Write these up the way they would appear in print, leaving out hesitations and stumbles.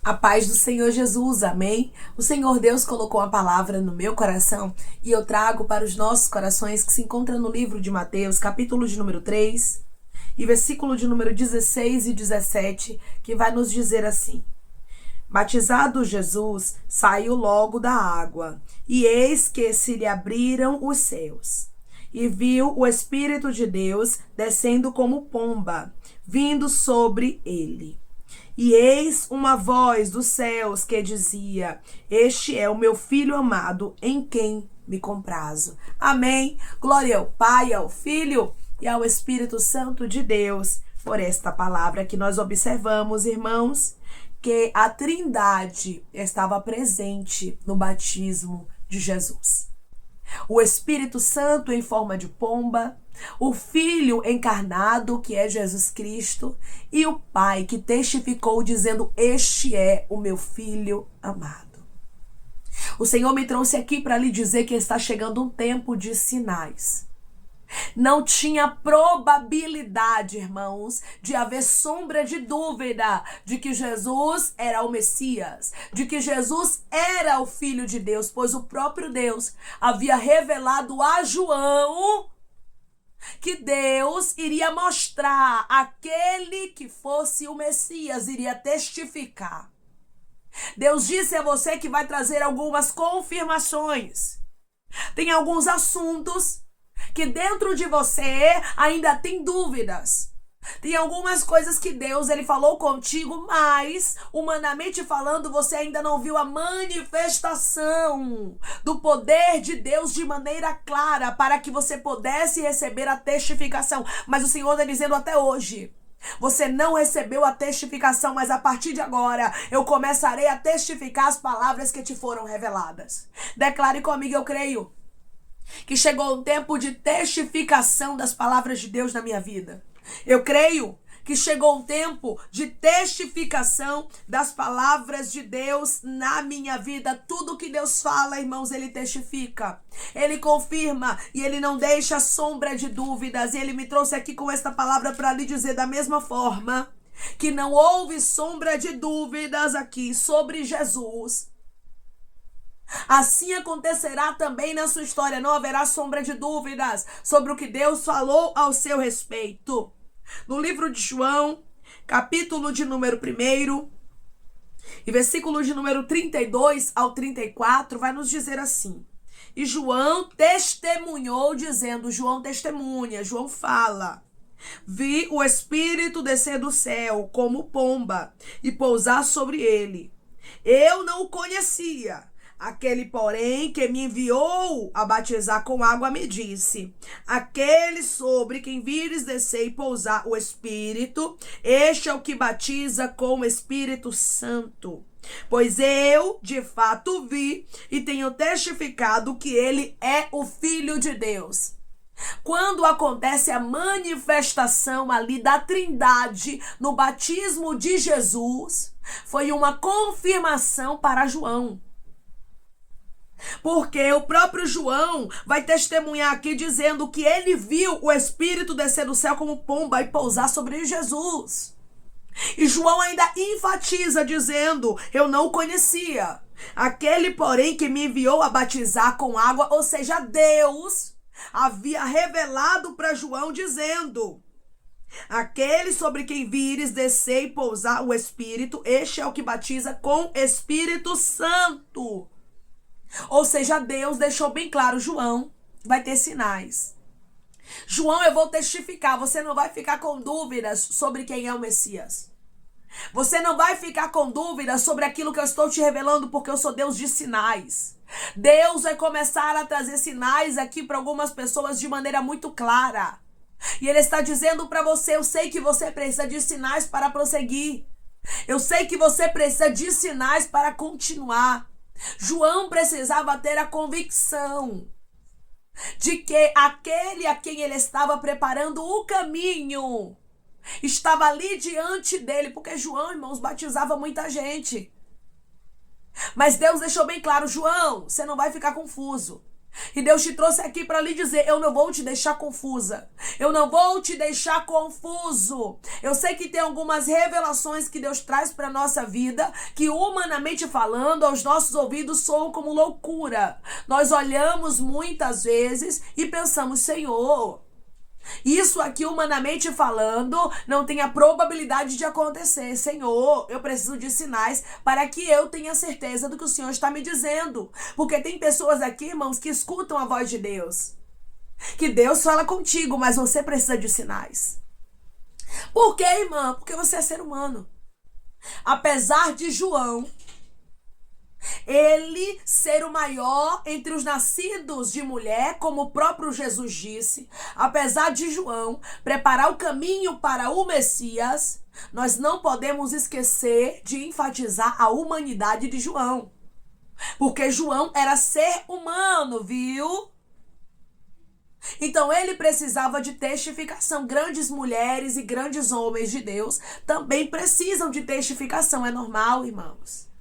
A paz do Senhor Jesus, amém? O Senhor Deus colocou a palavra no meu coração e eu trago para os nossos corações que se encontra no livro de Mateus, capítulo de número 3 e versículo de número 16 e 17, que vai nos dizer assim: Batizado Jesus, saiu logo da água, e eis que se lhe abriram os céus. E viu o Espírito de Deus descendo como pomba, vindo sobre ele. E eis uma voz dos céus que dizia: Este é o meu Filho amado, em quem me comprazo. Amém. Glória ao Pai, ao Filho e ao Espírito Santo de Deus. Por esta palavra que nós observamos, irmãos, que a Trindade estava presente no batismo de Jesus. O Espírito Santo em forma de pomba, o Filho encarnado, que é Jesus Cristo, e o Pai que testificou dizendo: Este é o meu Filho amado. O Senhor me trouxe aqui para lhe dizer que está chegando um tempo de sinais. Não tinha probabilidade, irmãos, de haver sombra de dúvida de que Jesus era o Messias, de que Jesus era o Filho de Deus, pois o próprio Deus havia revelado a João que Deus iria mostrar aquele que fosse o Messias, iria testificar. Deus disse a você que vai trazer algumas confirmações. Tem alguns assuntos que dentro de você ainda tem dúvidas. Tem algumas coisas que Deus ele falou contigo, mas humanamente falando você ainda não viu a manifestação do poder de Deus de maneira clara para que você pudesse receber a testificação. Mas o Senhor está dizendo até hoje: você não recebeu a testificação, mas a partir de agora eu começarei a testificar as palavras que te foram reveladas. Declare comigo: eu creio que chegou o tempo de testificação das palavras de Deus na minha vida. Eu creio que chegou o tempo de testificação das palavras de Deus na minha vida. Tudo que Deus fala, irmãos, ele testifica. Ele confirma e ele não deixa sombra de dúvidas. E ele me trouxe aqui com esta palavra para lhe dizer da mesma forma que não houve sombra de dúvidas aqui sobre Jesus. Assim acontecerá também na sua história. Não haverá sombra de dúvidas sobre o que Deus falou ao seu respeito. No livro de João, capítulo de número 1 e versículo de número 32 ao 34, vai nos dizer assim: E João testemunhou dizendo, João testemunha, João fala: Vi o Espírito descer do céu como pomba e pousar sobre ele. Eu não o conhecia. Aquele, porém, que me enviou a batizar com água me disse: Aquele sobre quem vires descer e pousar o Espírito, este é o que batiza com o Espírito Santo. Pois eu, de fato, vi e tenho testificado que ele é o Filho de Deus. Quando acontece a manifestação ali da Trindade no batismo de Jesus, foi uma confirmação para João. Porque o próprio João vai testemunhar aqui dizendo que ele viu o Espírito descer do céu como pomba e pousar sobre Jesus. E João ainda enfatiza dizendo: eu não o conhecia. Aquele, porém, que me enviou a batizar com água, ou seja, Deus havia revelado para João dizendo: aquele sobre quem vires descer e pousar o Espírito, este é o que batiza com Espírito Santo. Ou seja, Deus deixou bem claro: João, vai ter sinais. João, eu vou testificar. Você não vai ficar com dúvidas sobre quem é o Messias. Você não vai ficar com dúvidas sobre aquilo que eu estou te revelando, porque eu sou Deus de sinais. Deus vai começar a trazer sinais aqui para algumas pessoas de maneira muito clara. E Ele está dizendo para você: eu sei que você precisa de sinais para prosseguir. Eu sei que você precisa de sinais para continuar. João precisava ter a convicção de que aquele a quem ele estava preparando o caminho estava ali diante dele, porque João, irmãos, batizava muita gente. Mas Deus deixou bem claro: João, você não vai ficar confuso. E Deus te trouxe aqui para lhe dizer: eu não vou te deixar confusa. Eu não vou te deixar confuso. Eu sei que tem algumas revelações que Deus traz para nossa vida que, humanamente falando, aos nossos ouvidos soam como loucura. Nós olhamos muitas vezes e pensamos: Senhor, isso aqui, humanamente falando, não tem a probabilidade de acontecer. Senhor, eu preciso de sinais para que eu tenha certeza do que o Senhor está me dizendo. Porque tem pessoas aqui, irmãos, que escutam a voz de Deus. Que Deus fala contigo, mas você precisa de sinais. Por quê, irmã? Porque você é ser humano. Apesar de João, ele ser o maior entre os nascidos de mulher, como o próprio Jesus disse, apesar de João preparar o caminho para o Messias, nós não podemos esquecer de enfatizar a humanidade de João. Porque João era ser humano, viu? Então ele precisava de testificação. Grandes mulheres e grandes homens de Deus também precisam de testificação. É normal, irmãos.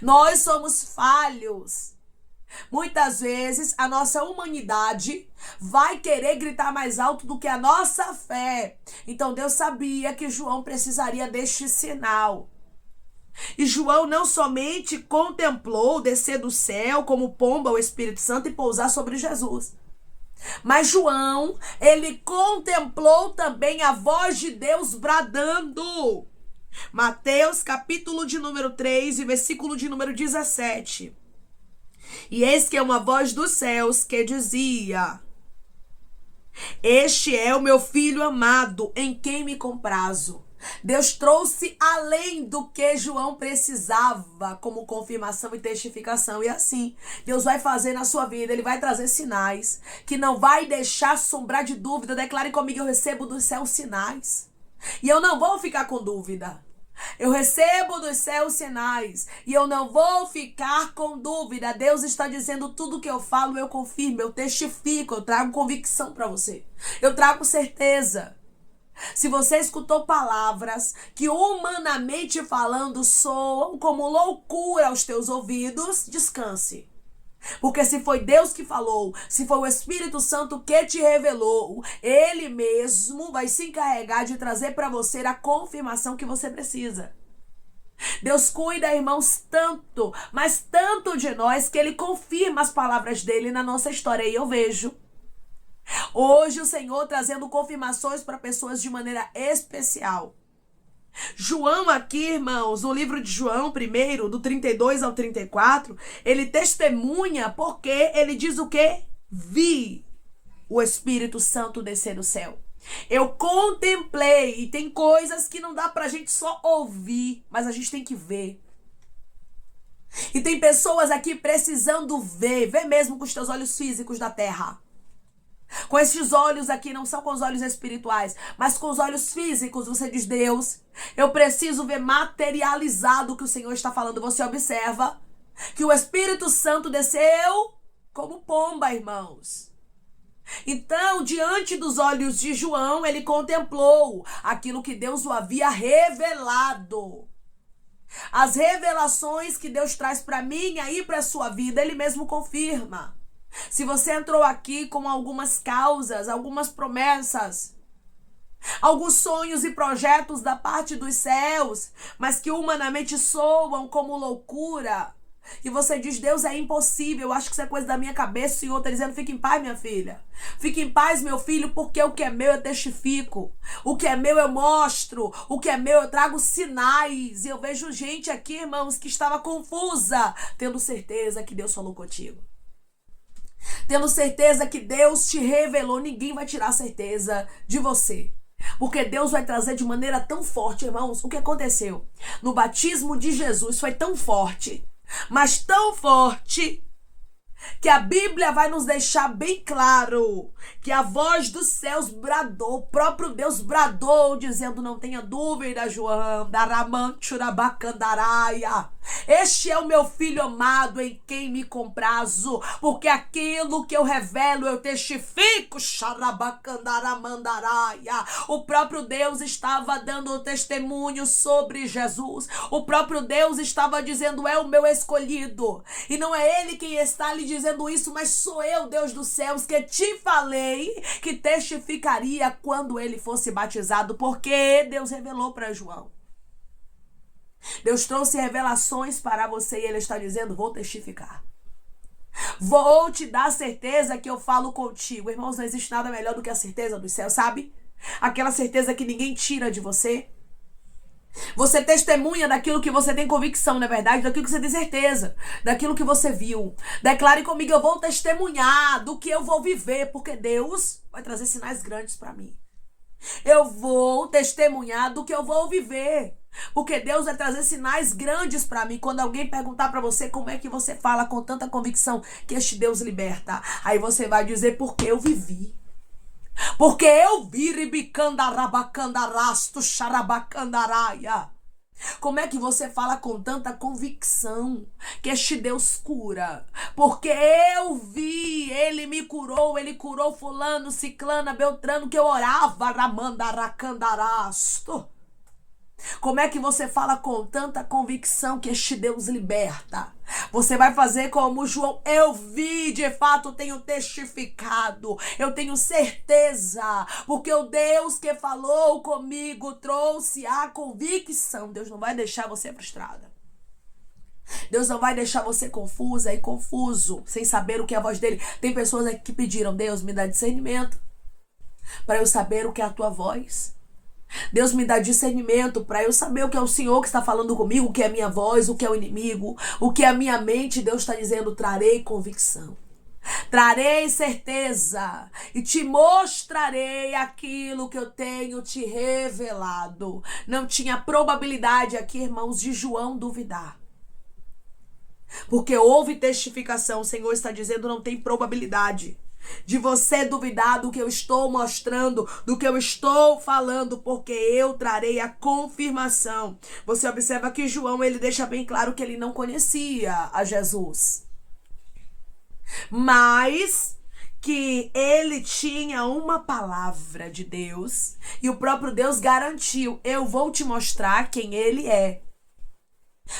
Nós somos falhos. Muitas vezes a nossa humanidade vai querer gritar mais alto do que a nossa fé. Então Deus sabia que João precisaria deste sinal. E João não somente contemplou descer do céu como pomba o Espírito Santo e pousar sobre Jesus. Mas João, ele contemplou também a voz de Deus bradando. Mateus, capítulo de número 3 e versículo de número 17. E eis que é uma voz dos céus que dizia: este é o meu filho amado, em quem me comprazo. Deus trouxe além do que João precisava como confirmação e testificação. E assim, Deus vai fazer na sua vida, Ele vai trazer sinais que não vai deixar sombrar de dúvida. Declare comigo: eu recebo dos céus sinais. E eu não vou ficar com dúvida. Eu recebo dos céus sinais e eu não vou ficar com dúvida. Deus está dizendo: tudo que eu falo, eu confirmo, eu testifico, eu trago convicção para você. Eu trago certeza. Se você escutou palavras que, humanamente falando, soam como loucura aos teus ouvidos, descanse. Porque se foi Deus que falou, se foi o Espírito Santo que te revelou, Ele mesmo vai se encarregar de trazer para você a confirmação que você precisa. Deus cuida, irmãos, tanto, mas tanto de nós, que Ele confirma as palavras dEle na nossa história. E eu vejo hoje o Senhor trazendo confirmações para pessoas de maneira especial. João aqui, irmãos, no livro de João, primeiro, do 32 ao 34, ele testemunha porque ele diz o quê? Vi o Espírito Santo descer do céu. Eu contemplei, e tem coisas que não dá pra gente só ouvir, mas a gente tem que ver. E tem pessoas aqui precisando ver mesmo com os teus olhos físicos da terra. Com esses olhos aqui, não são com os olhos espirituais, mas com os olhos físicos. Você diz: Deus, eu preciso ver materializado o que o Senhor está falando. Você observa que o Espírito Santo desceu como pomba, irmãos. Então, diante dos olhos de João, ele contemplou aquilo que Deus o havia revelado. As revelações que Deus traz para mim e para a sua vida, Ele mesmo confirma. Se você entrou aqui com algumas causas, algumas promessas, alguns sonhos e projetos da parte dos céus, mas que humanamente soam como loucura, e você diz: Deus, é impossível, eu acho que isso é coisa da minha cabeça. O Senhor está dizendo: fique em paz, minha filha. Fique em paz, meu filho, porque o que é meu eu testifico. O que é meu eu mostro. O que é meu eu trago sinais. E eu vejo gente aqui, irmãos, que estava confusa, tendo certeza que Deus falou contigo. Tendo certeza que Deus te revelou. Ninguém vai tirar a certeza de você. Porque Deus vai trazer de maneira tão forte, irmãos. O que aconteceu no batismo de Jesus foi tão forte, mas tão forte, que a Bíblia vai nos deixar bem claro que a voz dos céus bradou, o próprio Deus bradou, dizendo: não tenha dúvida, João, Este é o meu filho amado em quem me comprazo, porque aquilo que eu revelo eu testifico. Xarabacandaramandaraya. O próprio Deus estava dando testemunho sobre Jesus. O próprio Deus estava dizendo: é o meu escolhido. E não é ele quem está lhe dizendo isso, mas sou eu, Deus dos céus, que te falei que testificaria quando ele fosse batizado, porque Deus revelou para João. Deus trouxe revelações para você e ele está dizendo: vou testificar. Vou te dar certeza que eu falo contigo. Irmãos, não existe nada melhor do que a certeza dos céus, sabe? Aquela certeza que ninguém tira de você. Você testemunha daquilo que você tem convicção, na verdade, daquilo que você tem certeza, daquilo que você viu. Declare comigo: eu vou testemunhar do que eu vou viver, porque Deus vai trazer sinais grandes para mim. Eu vou testemunhar do que eu vou viver, porque Deus vai trazer sinais grandes para mim. Quando alguém perguntar para você como é que você fala com tanta convicção que este Deus liberta, aí você vai dizer: porque eu vivi. Porque eu vi ribicandarabacandarrasto xarabacandaraia. Como é que você fala com tanta convicção que este Deus cura? Porque eu vi, ele me curou, ele curou fulano, ciclana, beltrano, que eu orava, ramandaracandarrasto. Como é que você fala com tanta convicção que este Deus liberta? Você vai fazer como João: eu vi, de fato tenho testificado, eu tenho certeza, porque o Deus que falou comigo trouxe a convicção. Deus não vai deixar você frustrada. Deus não vai deixar você confusa e confuso, sem saber o que é a voz dele. Tem pessoas aqui que pediram: Deus, me dá discernimento para eu saber o que é a tua voz. Deus, me dá discernimento para eu saber o que é o Senhor que está falando comigo, o que é a minha voz, o que é o inimigo, o que é a minha mente. Deus está dizendo: trarei convicção, trarei certeza e te mostrarei aquilo que eu tenho te revelado. Não tinha probabilidade aqui, irmãos, de João duvidar, porque houve testificação. O Senhor está dizendo: não tem probabilidade de você duvidar do que eu estou mostrando, do que eu estou falando, porque eu trarei a confirmação. Você observa que João, ele deixa bem claro que ele não conhecia a Jesus, mas que ele tinha uma palavra de Deus e o próprio Deus garantiu: eu vou te mostrar quem ele é.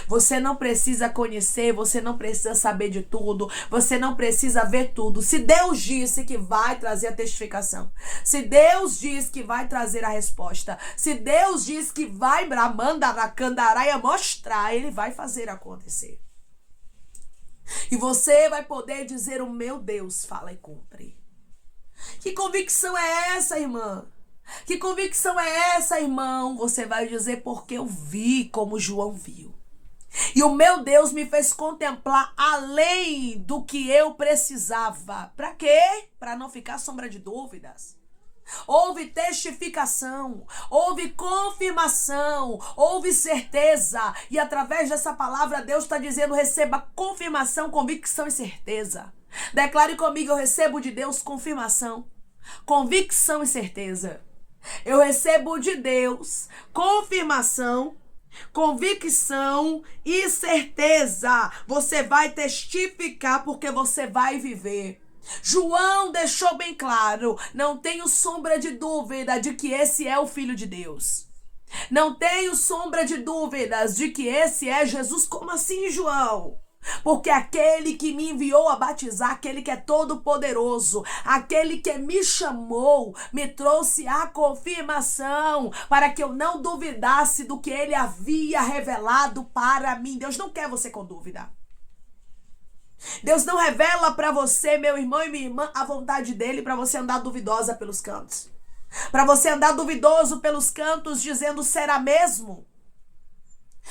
Você não precisa conhecer, você não precisa saber de tudo, você não precisa ver tudo. Se Deus disse que vai trazer a testificação, se Deus diz que vai trazer a resposta, se Deus diz que vai bramandaracandaраia mostrar, ele vai fazer acontecer. E você vai poder dizer: o meu Deus fala e cumpre. Que convicção é essa, irmã? Que convicção é essa, irmão? Você vai dizer: porque eu vi como João viu. E o meu Deus me fez contemplar além do que eu precisava. Para quê? Para não ficar sombra de dúvidas. Houve testificação, houve confirmação, houve certeza. E através dessa palavra Deus está dizendo: receba confirmação, convicção e certeza. Declare comigo: eu recebo de Deus confirmação, convicção e certeza. Eu recebo de Deus confirmação, convicção e certeza. Você vai testificar porque você vai viver. João deixou bem claro: não tenho sombra de dúvida de que esse é o Filho de Deus. Não tenho sombra de dúvidas de que esse é Jesus. Como assim, João? Porque aquele que me enviou a batizar, aquele que é todo poderoso, aquele que me chamou, me trouxe a confirmação para que eu não duvidasse do que ele havia revelado para mim. Deus não quer você com dúvida. Deus não revela para você, meu irmão e minha irmã, a vontade dele para você andar duvidosa pelos cantos. Para você andar duvidoso pelos cantos, dizendo: será mesmo?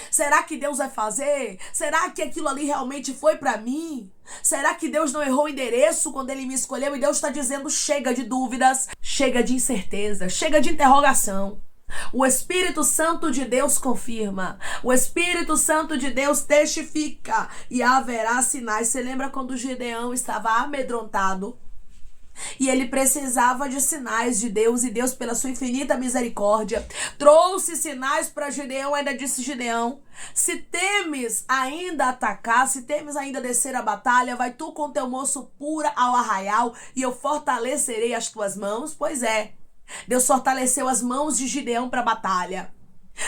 Será que Deus vai fazer? Será que aquilo ali realmente foi para mim? Será que Deus não errou o endereço quando ele me escolheu? E Deus está dizendo: chega de dúvidas, chega de incerteza, chega de interrogação. O Espírito Santo de Deus confirma, o Espírito Santo de Deus testifica e haverá sinais. Você lembra quando Gideão estava amedrontado? E ele precisava de sinais de Deus, e Deus, pela sua infinita misericórdia, trouxe sinais para Gideão. Ainda disse Gideão: se temes ainda atacar, se temes ainda descer a batalha, vai tu com teu moço pura ao arraial, e eu fortalecerei as tuas mãos. Pois é, Deus fortaleceu as mãos de Gideão para a batalha.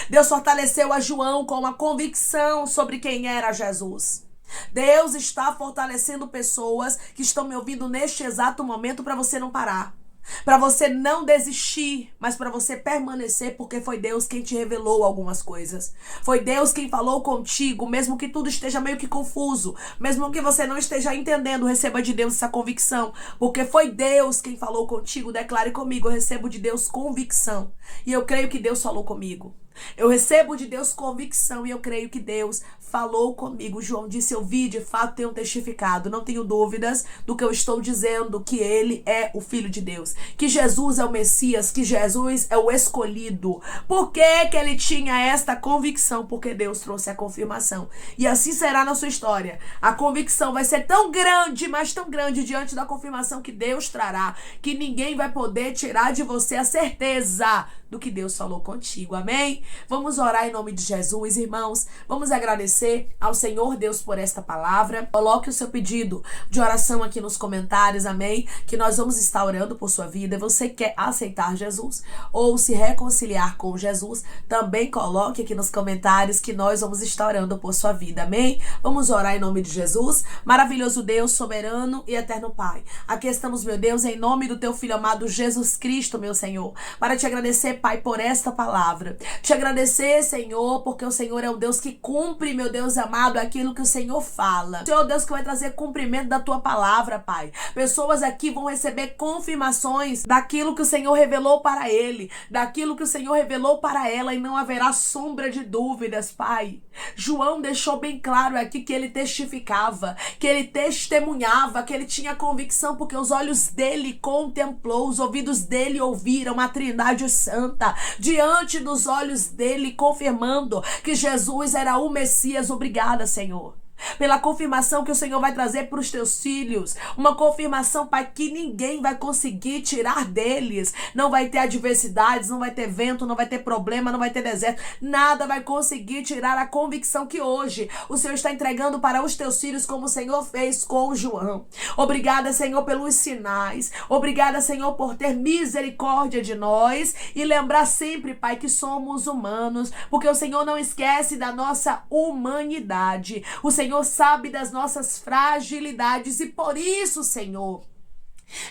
Deus fortaleceu a João com uma convicção sobre quem era Jesus. Deus está fortalecendo pessoas que estão me ouvindo neste exato momento para você não parar, para você não desistir, mas para você permanecer, porque foi Deus quem te revelou algumas coisas. Foi Deus quem falou contigo, mesmo que tudo esteja meio que confuso, mesmo que você não esteja entendendo, receba de Deus essa convicção, porque foi Deus quem falou contigo. Declare comigo: eu recebo de Deus convicção, e eu creio que Deus falou comigo. Eu recebo de Deus convicção e eu creio que Deus falou comigo. João disse: eu vi, de fato tenho testificado, não tenho dúvidas do que eu estou dizendo, que ele é o Filho de Deus, que Jesus é o Messias, que Jesus é o escolhido. Por que que ele tinha esta convicção? Porque Deus trouxe a confirmação. E assim será na sua história. A convicção vai ser tão grande, mas tão grande diante da confirmação que Deus trará, que ninguém vai poder tirar de você a certeza do que Deus falou contigo. Amém? Vamos orar em nome de Jesus, irmãos. Vamos agradecer ao Senhor Deus por esta palavra. Coloque o seu pedido de oração aqui nos comentários, amém? Que nós vamos estar orando por sua vida. Você quer aceitar Jesus ou se reconciliar com Jesus? Também coloque aqui nos comentários que nós vamos estar orando por sua vida, amém? Vamos orar em nome de Jesus. Maravilhoso Deus, soberano e eterno Pai, aqui estamos, meu Deus, em nome do teu Filho amado Jesus Cristo, meu Senhor, para te agradecer, Pai, por esta palavra. Te agradecer, Senhor, porque o Senhor é o Deus que cumpre, meu Deus amado, aquilo que o Senhor fala. O Senhor é o Deus que vai trazer cumprimento da tua palavra, Pai. Pessoas aqui vão receber confirmações daquilo que o Senhor revelou para ele, daquilo que o Senhor revelou para ela, e não haverá sombra de dúvidas, Pai. João deixou bem claro aqui que ele testificava, que ele testemunhava, que ele tinha convicção, porque os olhos dele contemplou, os ouvidos dele ouviram a Trindade Santa diante dos olhos dele, confirmando que Jesus era o Messias. Obrigada, Senhor, pela confirmação que o Senhor vai trazer para os teus filhos. Uma confirmação, Pai, que ninguém vai conseguir tirar deles. Não vai ter adversidades, não vai ter vento, não vai ter problema, não vai ter deserto. Nada vai conseguir tirar a convicção que hoje o Senhor está entregando para os teus filhos, como o Senhor fez com João. Obrigada, Senhor, pelos sinais. Obrigada, Senhor, por ter misericórdia de nós e lembrar sempre, Pai, que somos humanos, porque o Senhor não esquece da nossa humanidade. O Senhor sabe das nossas fragilidades e por isso, Senhor,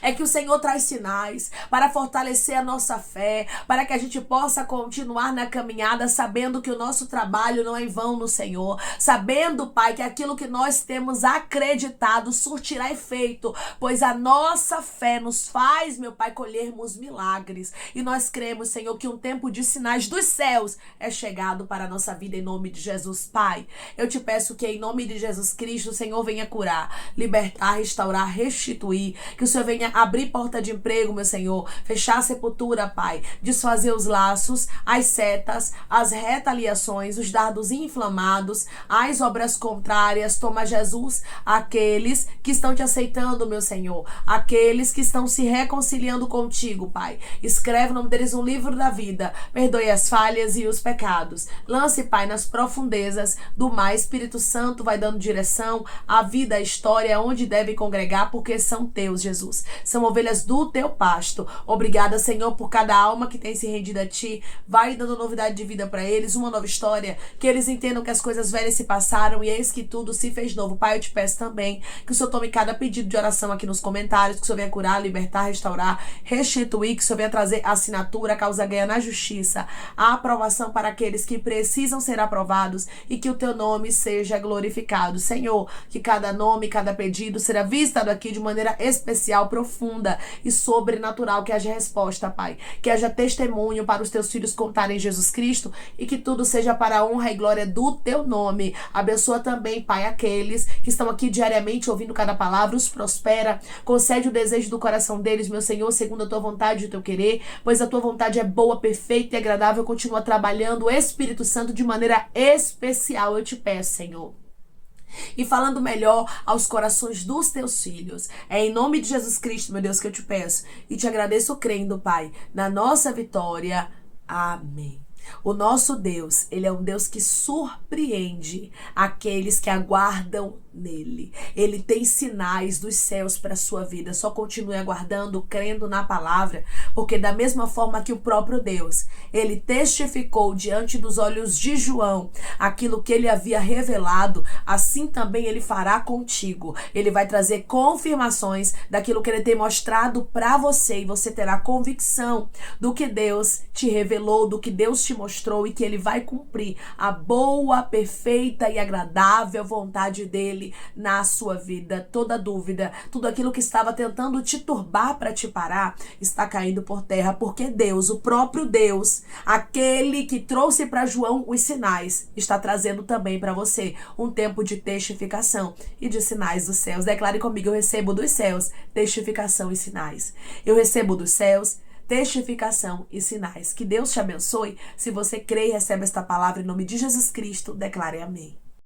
é que o Senhor traz sinais para fortalecer a nossa fé, para que a gente possa continuar na caminhada, sabendo que o nosso trabalho não é em vão no Senhor, sabendo, Pai, que aquilo que nós temos acreditado surtirá efeito, pois a nossa fé nos faz, meu Pai, colhermos milagres. E nós cremos, Senhor, que um tempo de sinais dos céus é chegado para a nossa vida, em nome de Jesus. Pai, eu te peço que em nome de Jesus Cristo o Senhor venha curar, libertar, restaurar, restituir, que o Senhor venha abrir porta de emprego, meu Senhor, fechar a sepultura, Pai, desfazer os laços, as setas, as retaliações, os dardos inflamados, as obras contrárias. Toma, Jesus, aqueles que estão te aceitando, meu Senhor, aqueles que estão se reconciliando contigo, Pai. Escreve o nome deles no livro da vida, perdoe as falhas e os pecados. Lance, Pai, nas profundezas do mar. Espírito Santo vai dando direção à vida, à história, onde deve congregar, porque são teus, Jesus. São ovelhas do teu pasto. Obrigada, Senhor, por cada alma que tem se rendido a ti. Vai dando novidade de vida para eles, uma nova história, que eles entendam que as coisas velhas se passaram e eis que tudo se fez novo. Pai, eu te peço também que o Senhor tome cada pedido de oração aqui nos comentários, que o Senhor venha curar, libertar, restaurar, restituir, que o Senhor venha trazer assinatura, a causa ganha na justiça, a aprovação para aqueles que precisam ser aprovados e que o teu nome seja glorificado. Senhor, que cada nome, cada pedido será visitado aqui de maneira especial, profunda e sobrenatural, que haja resposta, Pai, que haja testemunho para os teus filhos contarem Jesus Cristo e que tudo seja para a honra e glória do teu nome. Abençoa também, Pai, aqueles que estão aqui diariamente ouvindo cada palavra, os prospera, concede o desejo do coração deles, meu Senhor, segundo a tua vontade e o teu querer, pois a tua vontade é boa, perfeita e agradável. Continua trabalhando o Espírito Santo de maneira especial, eu te peço, Senhor. e falando melhor aos corações dos teus filhos. É em nome de Jesus Cristo, meu Deus, que eu te peço e te agradeço crendo, Pai, na nossa vitória. Amém. O nosso Deus, ele é um Deus que surpreende aqueles que aguardam nele. Ele tem sinais dos céus para a sua vida. Só continue aguardando, crendo na palavra, porque da mesma forma que o próprio Deus, ele testificou diante dos olhos de João aquilo que ele havia revelado, assim também ele fará contigo. Ele vai trazer confirmações daquilo que ele tem mostrado para você e você terá convicção do que Deus te revelou, do que Deus te mostrou e que ele vai cumprir a boa, perfeita e agradável vontade dele na sua vida. Toda dúvida, tudo aquilo que estava tentando te turbar para te parar, está caindo por terra, porque Deus, o próprio Deus, aquele que trouxe para João os sinais, está trazendo também para você um tempo de testificação e de sinais dos céus. Declare comigo: eu recebo dos céus testificação e sinais. Eu recebo dos céus testificação e sinais. Que Deus te abençoe. Se você crê e recebe esta palavra em nome de Jesus Cristo, declare amém.